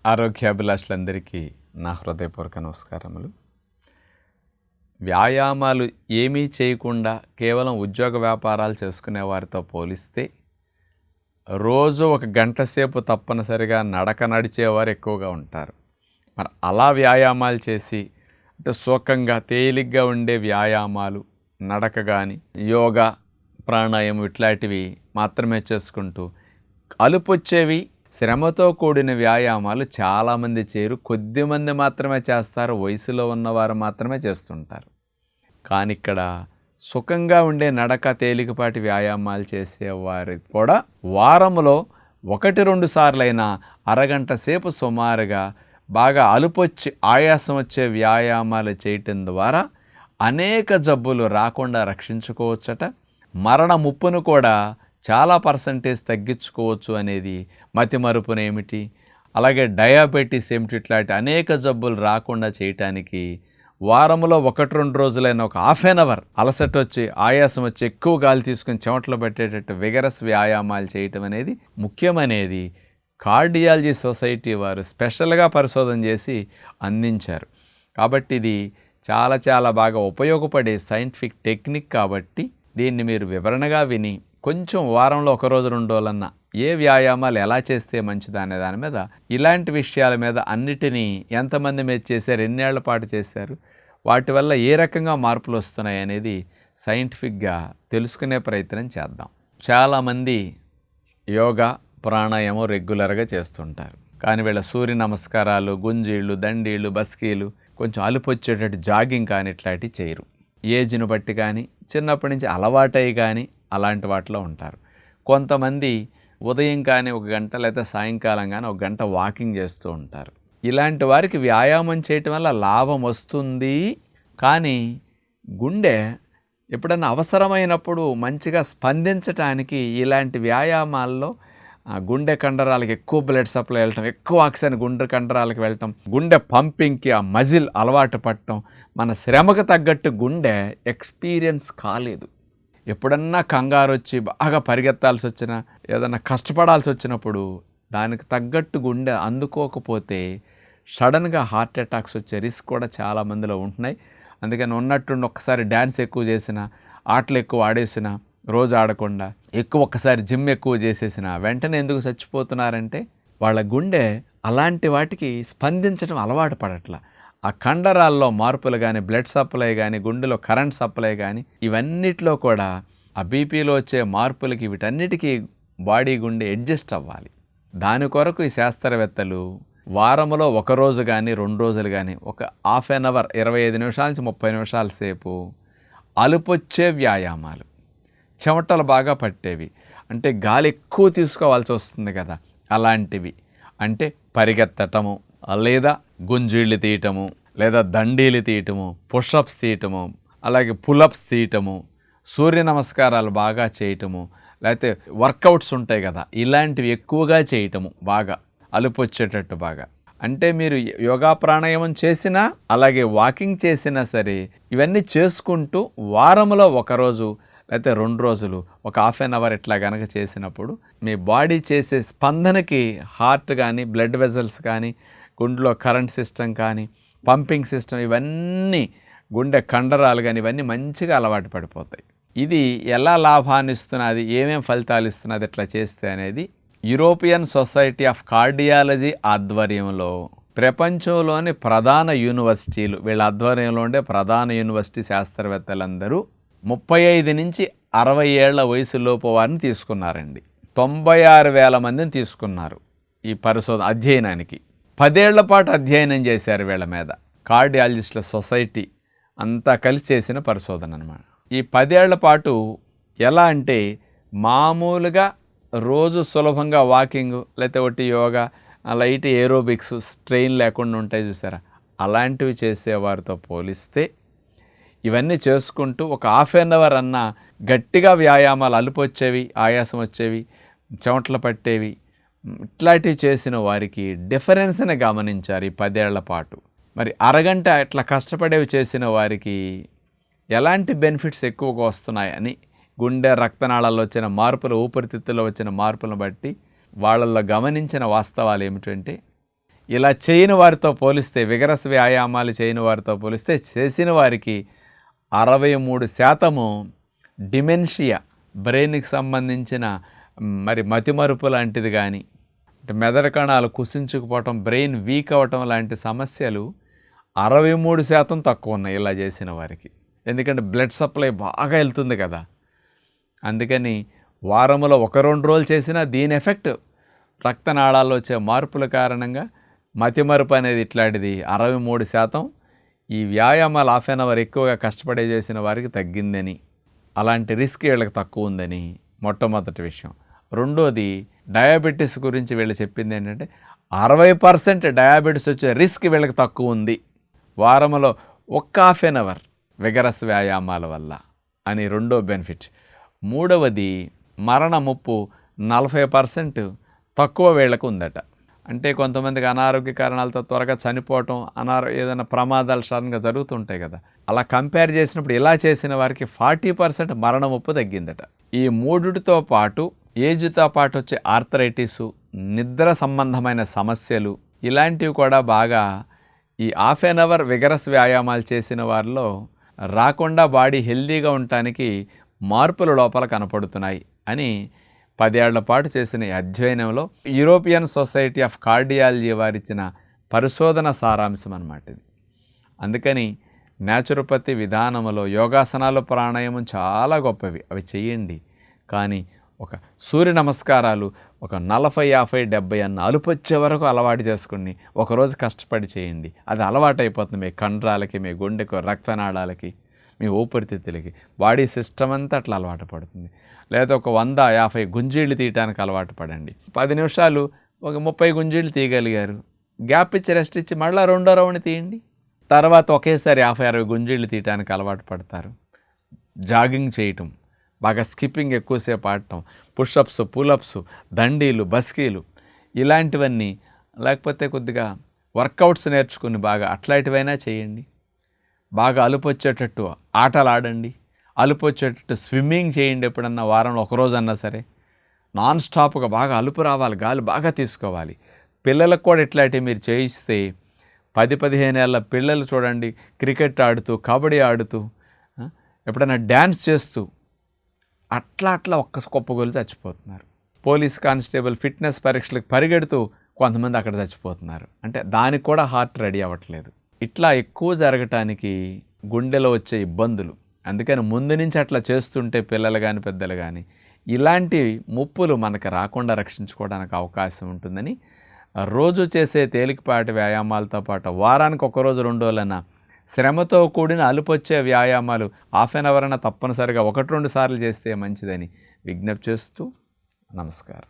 ఆరోగ్యాభిలాషులందరికీ నా హృదయపూర్వక నమస్కారములు. వ్యాయామాలు ఏమీ చేయకుండా కేవలం ఉద్యోగ వ్యాపారాలు చేసుకునే వారితో పోలిస్తే రోజు ఒక గంట సేపు తప్పనిసరిగా నడక నడిచేవారు ఎక్కువగా ఉంటారు. మరి అలా వ్యాయామాలు చేసి అంటే సుఖంగా తేలిగ్గా ఉండే వ్యాయామాలు నడక కానీ యోగా ప్రాణాయామం ఇట్లాంటివి మాత్రమే చేసుకుంటూ అలుపొచ్చేవి శ్రమతో కూడిన వ్యాయామాలు చాలామంది చేయరు, కొద్దిమంది మాత్రమే చేస్తారు, వయసులో ఉన్నవారు మాత్రమే చేస్తుంటారు. కానీ ఇక్కడ సుఖంగా ఉండే నడక తేలికపాటి వ్యాయామాలు చేసేవారు కూడా వారంలో 1-2 సార్లైనా అరగంట సేపు సుమారుగా బాగా అలుపొచ్చి ఆయాసం వచ్చే వ్యాయామాలు చేయటం ద్వారా అనేక జబ్బులు రాకుండా రక్షించుకోవచ్చట. మరణ ముప్పును కూడా చాలా పర్సంటేజ్ తగ్గించుకోవచ్చు అనేది మతిమరుపునేమిటి, అలాగే డయాబెటీస్ ఏమిటి, ఇట్లాంటి అనేక జబ్బులు రాకుండా చేయటానికి వారంలో 1-2 రోజులైన ఒక హాఫ్ అన్ అవర్ అలసట వచ్చి ఆయాసం వచ్చి ఎక్కువ గాలి తీసుకుని చెమటలు పెట్టేటట్టు విగరస్ వ్యాయామాలు చేయటం అనేది ముఖ్యమనేది కార్డియాలజీ సొసైటీ వారు స్పెషల్గా పరిశోధన చేసి అందించారు. కాబట్టి ఇది చాలా బాగా ఉపయోగపడే సైంటిఫిక్ టెక్నిక్. కాబట్టి దీన్ని మీరు వివరణగా విని కొంచెం వారంలో 1 రోజు 2 రోజులన్నా ఏ వ్యాయామాలు ఎలా చేస్తే మంచిది అనే దాని మీద, ఇలాంటి విషయాల మీద అన్నిటినీ ఎంతమంది మీద చేశారు, ఎన్నేళ్ల పాటు చేశారు, వాటి వల్ల ఏ రకంగా మార్పులు వస్తున్నాయి అనేది సైంటిఫిక్గా తెలుసుకునే ప్రయత్నం చేద్దాం. చాలామంది యోగా ప్రాణాయామం రెగ్యులర్గా చేస్తుంటారు. కానీ వీళ్ళ సూర్య నమస్కారాలు, గుంజీళ్ళు, దండీళ్ళు, బస్కీలు, కొంచెం అలుపొచ్చేటట్టు జాగింగ్ కానీ ఇట్లాంటివి చేయరు. ఏజ్ను బట్టి కానీ చిన్నప్పటి నుంచి అలవాటై కానీ అలాంటి వాటిలో ఉంటారు. కొంతమంది ఉదయం కానీ 1 గంట లేదా సాయంకాలం కానీ 1 గంట వాకింగ్ చేస్తూ ఉంటారు. ఇలాంటి వారికి వ్యాయామం చేయటం వల్ల లాభం వస్తుంది. కానీ గుండె ఎప్పుడన్నా అవసరమైనప్పుడు మంచిగా స్పందించటానికి ఇలాంటి వ్యాయామాల్లో గుండె కండరాలకు ఎక్కువ బ్లడ్ సప్లై వెళ్ళటం, ఎక్కువ ఆక్సిజన్ గుండె కండరాలకు వెళ్ళటం, గుండె పంపింగ్కి ఆ మజిల్ అలవాటు పడటం, మన శ్రమకు తగ్గట్టు గుండె ఎక్స్పీరియన్స్ కాలేదు. ఎప్పుడన్నా కంగారు వచ్చి బాగా పరిగెత్తాల్సి వచ్చినా, ఏదన్నా కష్టపడాల్సి వచ్చినప్పుడు దానికి తగ్గట్టు గుండె అందుకోకపోతే సడన్గా హార్ట్ అటాక్స్ వచ్చే రిస్క్ కూడా చాలామందిలో ఉంటున్నాయి. అందుకని ఉన్నట్టుండి ఒక్కసారి డ్యాన్స్ ఎక్కువ చేసినా, ఆటలు ఎక్కువ ఆడేసినా, రోజు ఆడకుండా ఒక్కసారి జిమ్ ఎక్కువ చేసేసినా వెంటనే ఎందుకు చచ్చిపోతున్నారంటే వాళ్ళ గుండె అలాంటి వాటికి స్పందించడం అలవాటు పడట్లా. ఆ కండరాల్లో మార్పులు కానీ, బ్లడ్ సప్లై కానీ, గుండెలో కరెంట్ సప్లై కానీ, ఇవన్నిట్లో కూడా ఆ బీపీలో వచ్చే మార్పులకి వీటన్నిటికీ బాడీ గుండె అడ్జస్ట్ అవ్వాలి. దాని కొరకు ఈ శాస్త్రవేత్తలు వారంలో 1 రోజు కానీ 2 రోజులు కానీ ఒక హాఫ్ అన్ అవర్ 25 నిమిషాల నుంచి 30 నిమిషాల సేపు అలుపొచ్చే వ్యాయామాలు, చెమటలు బాగా పట్టేవి, అంటే గాలి ఎక్కువ తీసుకోవాల్సి వస్తుంది కదా, అలాంటివి అంటే పరిగెత్తటము, లేదా గుంజీళ్ళు తీయటము, లేదా దండీలు తీయటము, పుషప్స్ తీయటము, అలాగే పులప్స్ తీయటము, సూర్య నమస్కారాలు బాగా చేయటము, లేకపోతే వర్కౌట్స్ ఉంటాయి కదా, ఇలాంటివి ఎక్కువగా చేయటము, బాగా అలుపొచ్చేటట్టు బాగా. అంటే మీరు యోగా ప్రాణాయామం చేసినా అలాగే వాకింగ్ చేసినా సరే ఇవన్నీ చేసుకుంటూ వారంలో 1 రోజు లేకపోతే 2 రోజులు ఒక హాఫ్ అన్ అవర్ ఇట్లా కనుక చేసినప్పుడు మీ బాడీ చేసే స్పందనకి హార్ట్ కానీ, బ్లడ్ వెజల్స్ కానీ, గుండెలో కరెంట్ సిస్టమ్ కానీ, పంపింగ్ సిస్టమ్, ఇవన్నీ గుండె కండరాలు కానీ ఇవన్నీ మంచిగా అలవాటు పడిపోతాయి. ఇది ఎలా లాభాన్ని ఇస్తున్నది, ఏమేం ఫలితాలు ఇస్తున్నది ఇట్లా చేస్తే అనేది యూరోపియన్ సొసైటీ ఆఫ్ కార్డియాలజీ ఆధ్వర్యంలో ప్రపంచంలోని ప్రధాన యూనివర్సిటీలు, వీళ్ళ ఆధ్వర్యంలో ఉండే ప్రధాన యూనివర్సిటీ శాస్త్రవేత్తలందరూ 35 నుంచి 60 ఏళ్ల వయసులోపు వారిని తీసుకున్నారండి. 96,000 మందిని తీసుకున్నారు ఈ పరిశోధన అధ్యయనానికి. 10 ఏళ్ల పాటు అధ్యయనం చేశారు వీళ్ళ మీద. కార్డియాలజిస్టుల సొసైటీ అంతా కలిసి చేసిన పరిశోధన అన్నమాట. ఈ 10 ఏళ్ల పాటు ఎలా అంటే మామూలుగా రోజు సులభంగా వాకింగ్ లేకపోతే ఒకటి యోగా, లైట్ ఏరోబిక్స్, స్ట్రెయిన్ లేకుండా ఉంటాయి చూసారా, అలాంటివి చేసేవారితో పోలిస్తే ఇవన్నీ చేసుకుంటూ ఒక హాఫ్ అన్ అవర్ అన్నా గట్టిగా వ్యాయామాలు, అలుపొచ్చేవి, ఆయాసం వచ్చేవి, చెమటలు పట్టేవి, ఇట్లాంటివి చేసిన వారికి డిఫరెన్స్ని గమనించారు ఈ 10 ఏళ్ల పాటు. మరి అరగంట ఇట్లా కష్టపడేవి చేసిన వారికి ఎలాంటి బెనిఫిట్స్ ఎక్కువగా వస్తున్నాయని గుండె రక్తనాళాల్లో వచ్చిన మార్పులు, ఊపిరితిత్తుల్లో వచ్చిన మార్పులను బట్టి వాళ్ళల్లో గమనించిన వాస్తవాలు ఏమిటంటే ఇలా చేయని వారితో పోలిస్తే, విగరస్ వ్యాయామాలు చేయని వారితో పోలిస్తే చేసిన వారికి 63% డిమెన్షియా, బ్రెయిన్కి సంబంధించిన మరి మతిమరుపు లాంటిది కానీ, అంటే మెదడు కణాలు కుసించుకుపోవటం, బ్రెయిన్ వీక్ అవ్వటం లాంటి సమస్యలు 63% తక్కువ ఉన్నాయి ఇలా చేసిన వారికి. ఎందుకంటే బ్లడ్ సప్లై బాగా వెళ్తుంది కదా. అందుకని వారంలో 1-2 రోజులు చేసినా దీని ఎఫెక్ట్ రక్తనాళాల్లో వచ్చే మార్పుల కారణంగా మతిమరుపు అనేది ఇట్లాంటిది 63% ఈ వ్యాయామాలు హాఫ్ అన్ అవర్ ఎక్కువగా కష్టపడే చేసిన వారికి తగ్గిందని, అలాంటి రిస్క్ వీళ్ళకి తక్కువ ఉందని మొట్టమొదటి విషయం. రెండోది, డయాబెటీస్ గురించి వీళ్ళు చెప్పింది ఏంటంటే 60% డయాబెటీస్ వచ్చే రిస్క్ వీళ్ళకి తక్కువ ఉంది వారంలో ఒక్క హాఫ్ అన్ అవర్ విగరస్ వ్యాయామాల వల్ల అని రెండో బెనిఫిట్. మూడవది, మరణ ముప్పు 40% తక్కువ వీళ్ళకు ఉందట. అంటే కొంతమందికి అనారోగ్య కారణాలతో త్వరగా చనిపోవటం, ఏదైనా ప్రమాదాలు సడన్గా జరుగుతుంటాయి కదా, అలా కంపేర్ చేసినప్పుడు ఇలా చేసిన వారికి 40% మరణ ముప్పు తగ్గిందట. ఈ మూడిటితో పాటు ఏజ్తో పాటు వచ్చే ఆర్థరైటిసు, నిద్ర సంబంధమైన సమస్యలు ఇలాంటివి కూడా బాగా ఈ హాఫ్ అన్ అవర్ విగరస్ వ్యాయామాలు చేసిన వారిలో రాకుండా బాడీ హెల్దీగా ఉండటానికి మార్పులు లోపల కనపడుతున్నాయి అని 10 ఏళ్ల పాటు చేసిన ఈ అధ్యయనంలో యూరోపియన్ సొసైటీ ఆఫ్ కార్డియాలజీ వారిచ్చిన పరిశోధన సారాంశం అన్నమాట ఇది. అందుకని న్యాచురోపతి విధానంలో యోగాసనాలు, ప్రాణాయామం చాలా గొప్పవి, అవి చేయండి. కానీ ఒక సూర్య నమస్కారాలు ఒక 40, 50, 70 అన్న అలుపు వచ్చే వరకు అలవాటు చేసుకుని ఒకరోజు కష్టపడి చేయండి. అది అలవాటు అయిపోతుంది మీ కండరాలకి, మీ గుండెకు, రక్తనాళాలకి, మీ ఊపిరితిత్తులకి, బాడీ సిస్టమ్ అంతా అట్లా అలవాటు పడుతుంది. లేదా ఒక 100, 50 గుంజీళ్ళు తీయటానికి అలవాటు పడండి. 10 నిమిషాలు ఒక 30 గుంజీళ్ళు తీయగలిగారు, గ్యాప్ ఇచ్చి రెస్ట్ ఇచ్చి మళ్ళీ రెండో రౌండ్ తీయండి. తర్వాత ఒకేసారి 50, 60 గుంజీళ్ళు తీయటానికి అలవాటు పడతారు. జాగింగ్ చేయటం, బాగా స్కిప్పింగ్ ఎక్కువసేపు ఆడటం, పుషప్స్, పులప్స్, దండీలు, బస్కీలు ఇలాంటివన్నీ, లేకపోతే కొద్దిగా వర్కౌట్స్ నేర్చుకుని బాగా అట్లాంటివైనా చేయండి. బాగా అలుపు వచ్చేటట్టు ఆటలు ఆడండి, అలుపు వచ్చేటట్టు స్విమ్మింగ్ చేయండి. ఎప్పుడన్నా వారంలో ఒకరోజు అన్నా సరే నాన్ స్టాప్గా బాగా అలుపు రావాలి, గాలి బాగా తీసుకోవాలి. పిల్లలకు కూడా ఇట్లాంటివి మీరు చేయిస్తే 10-15 ఏళ్ళ పిల్లలు చూడండి, క్రికెట్ ఆడుతూ, కబడ్డీ ఆడుతూ, ఎప్పుడైనా డ్యాన్స్ చేస్తూ అట్లా ఒక్క కుప్పగొలు చచ్చిపోతున్నారు. పోలీస్ కానిస్టేబుల్ ఫిట్నెస్ పరీక్షలకు పరిగెడుతూ కొంతమంది అక్కడ చచ్చిపోతున్నారు. అంటే దానికి కూడా హార్ట్ రెడీ అవ్వట్లేదు. ఇట్లా ఎక్కువ జరగటానికి గుండెలో వచ్చే ఇబ్బందులు. అందుకని ముందు నుంచి అట్లా చేస్తుంటే పిల్లలు కానీ పెద్దలు కానీ ఇలాంటి ముప్పులు మనకు రాకుండా రక్షించుకోవడానికి అవకాశం ఉంటుందని, రోజు చేసే తేలికపాటి వ్యాయామాలతో పాటు వారానికి 1 రోజు 2 రోజులైనా శ్రమతో కూడిన అలుపొచ్చే వ్యాయామాలు హాఫ్ అన్ అవర్ అయినా తప్పనిసరిగా 1-2 సార్లు చేస్తే మంచిదని విజ్ఞప్తి చేస్తూ నమస్కారం.